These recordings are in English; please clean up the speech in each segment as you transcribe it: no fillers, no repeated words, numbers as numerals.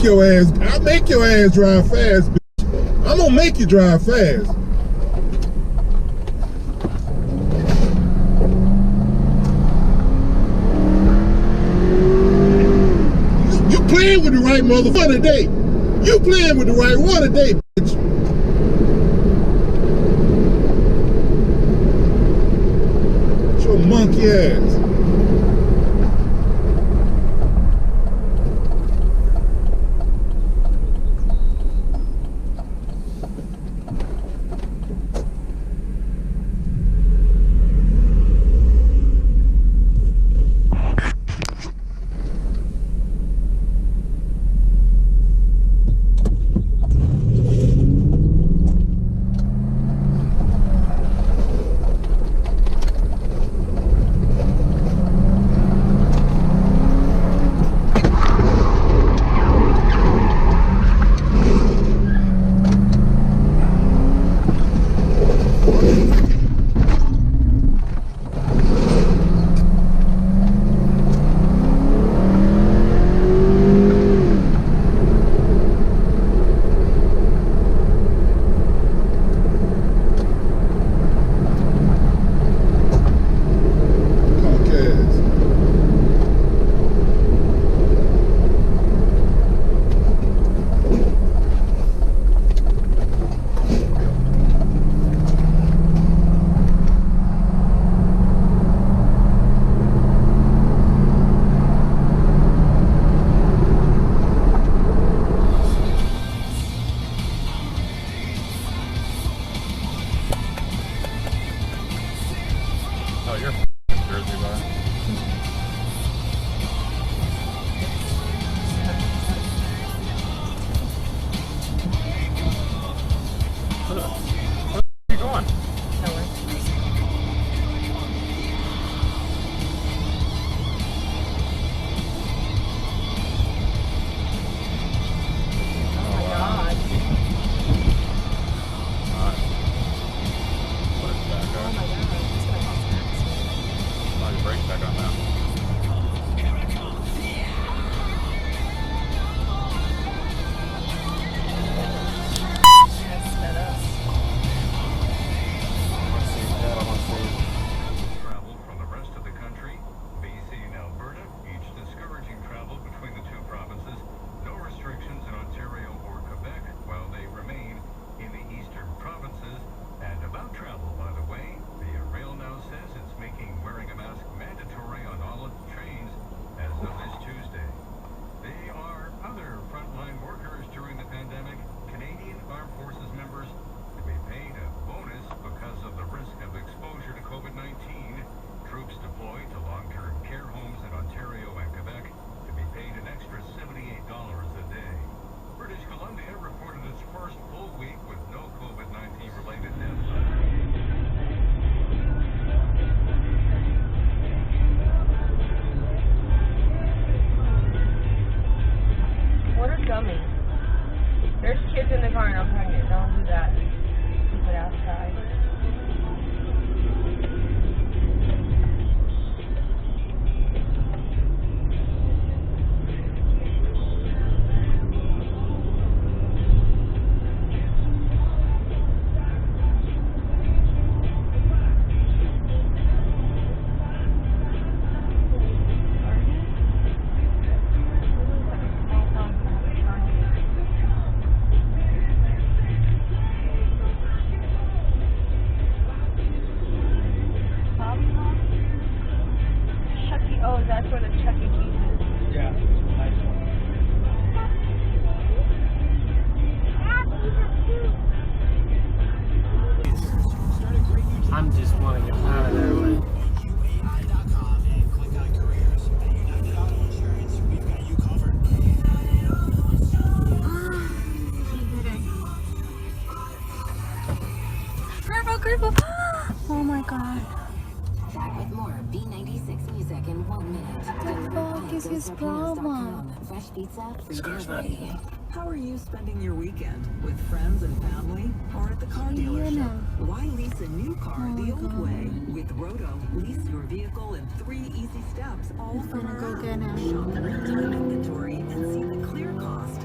your ass. I'll make your ass drive fast, bitch. I'm gonna make you drive fast. You playing with the right motherfucker today. You playing with the right one today, bitch. Your monkey ass. I'm just want to get out of there. Oh my god. Back with more B96 music in 1 minute. What the fuck is his problem? Fresh pizza, free delivery. How are you spending your weekend? With friends and family? Or at the car dealership? Why lease a new car the old way? With Roto, lease your vehicle in 3 easy steps, all from our app. Shop real-time inventory and see the clear cost.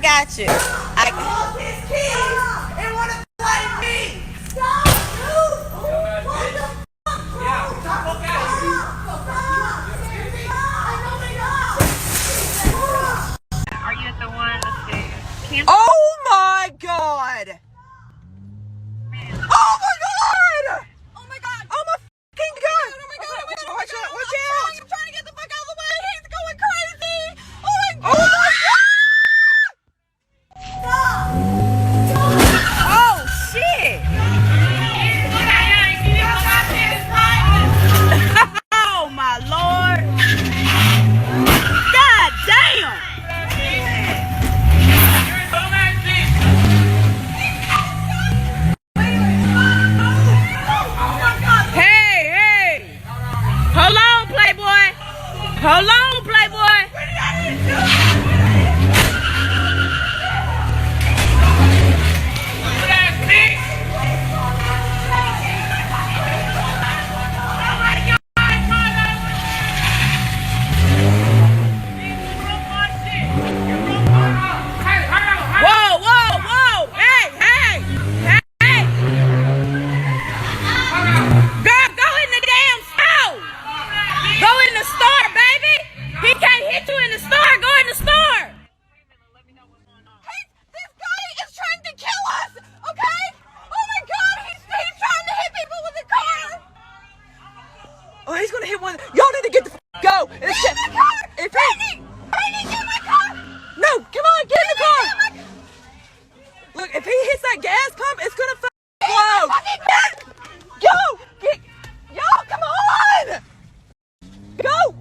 got you. Lost his keys and want to blame me. Stop, dude. What the fuck? Yeah, fuck out. Are you at the one? Oh my god. Oh my god! Oh my god! Oh my fucking god! Oh my god! Watch out! Watch out! I'm trying to get the fuck out of the way! He's going crazy! Oh my god! Oh shit! Oh my lord! God damn! Hold on, Playboy. Hold on, Playboy. Whoa, whoa, whoa. Hey, hey, hey. Girl, go in the damn store. Go in the store, baby. He can't hit you in the store. Go in the store. Hey, this guy is trying to kill us, okay? Oh my god, he's trying to hit people with a car. Oh, he's gonna hit one. Y'all need to get the go. Get in the car. Brady, get in my car. No, come on, get in the car. Look, if he hits that gas pump, it's gonna blow. Yo, come on. Go!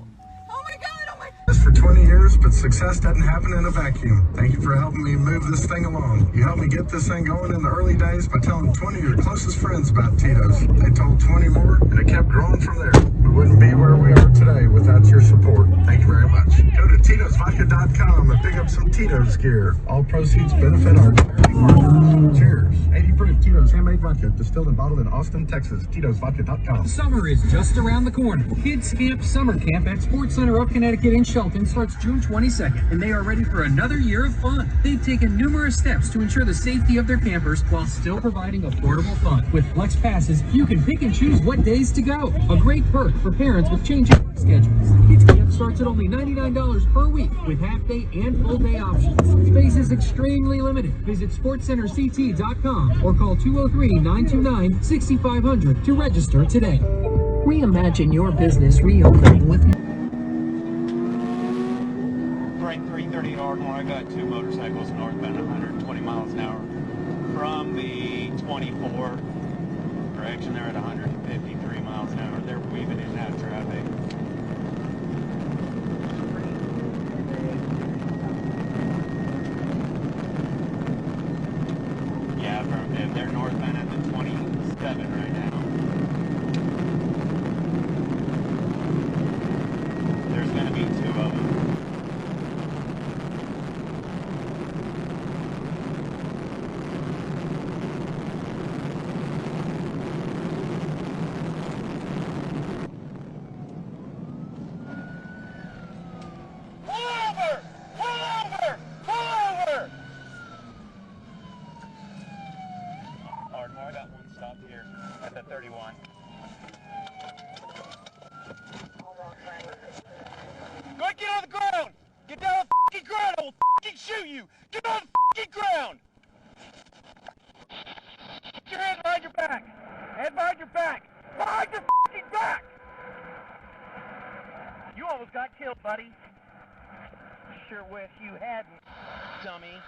Oh my god, oh my god! This for 20 years, but success doesn't happen in a vacuum. Thank you for helping me move this thing along. You helped me get this thing going in the early days by telling 20 of your closest friends about Tito's. They told 20 more, and it kept growing from there. We wouldn't be where we are today without your support. Thank you very much. Go to Tito'sVodka.com and pick up some Tito's gear. All proceeds benefit our charity partners. Cheers. 80 proof Tito's handmade vodka, distilled and bottled in Austin, Texas. Tito'sVodka.com. Summer is just around the corner. Kids Camp Summer Camp at Sports Center of Connecticut in Shelton starts June 22nd, and they are ready for another year of fun. They've taken numerous steps to ensure the safety of their campers while still providing affordable fun. With Flex Passes, you can pick and choose what days to go. A great perk for parents with changing work schedules. Kids Camp starts at only $99 per week with half-day and full-day options. Space is extremely limited. Visit SportsCenterCT.com or call 203-929-6500 to register today. Reimagine your business reopening with Right 330 Ardmore, I got two motorcycles northbound 120 miles an hour. From the 24 direction, they're at 153 miles an hour. They're weaving in and out of traffic. Yeah, they're northbound at the 27 right now. There's going to be two of them. Ardmore, I got one stop here at the 31. Go ahead, get on the ground! Get down on the f***ing ground! I will f***ing shoot you! Get on the f***ing ground! Put your hands behind your back! Hands behind your back! Behind your f***ing back! You almost got killed, buddy. Sure wish you hadn't, dummy.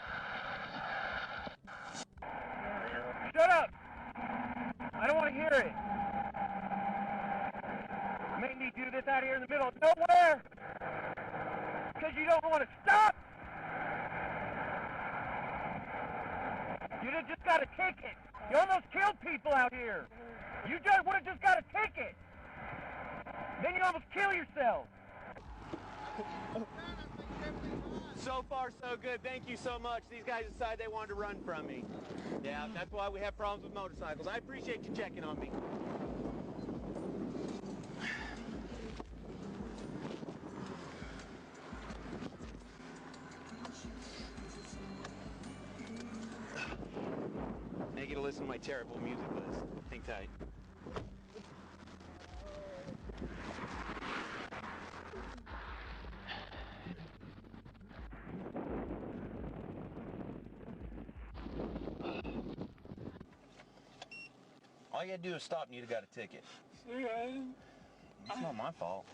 Shut up! I don't want to hear it. Make me do this out here in the middle of nowhere because you don't want to stop. You just got a ticket. You almost killed people out here. You just would have just got a ticket. Then you almost kill yourself. So far, so good. Thank you so much. These guys decided they wanted to run from me. Yeah, that's why we have problems with motorcycles. I appreciate you checking on me. listen to my terrible music list. Hang tight. All you had to do is stop and you'd have got a ticket. Yeah. It's not my fault.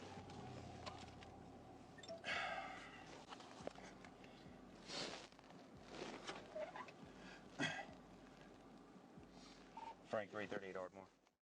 Frank 338 Ardmore.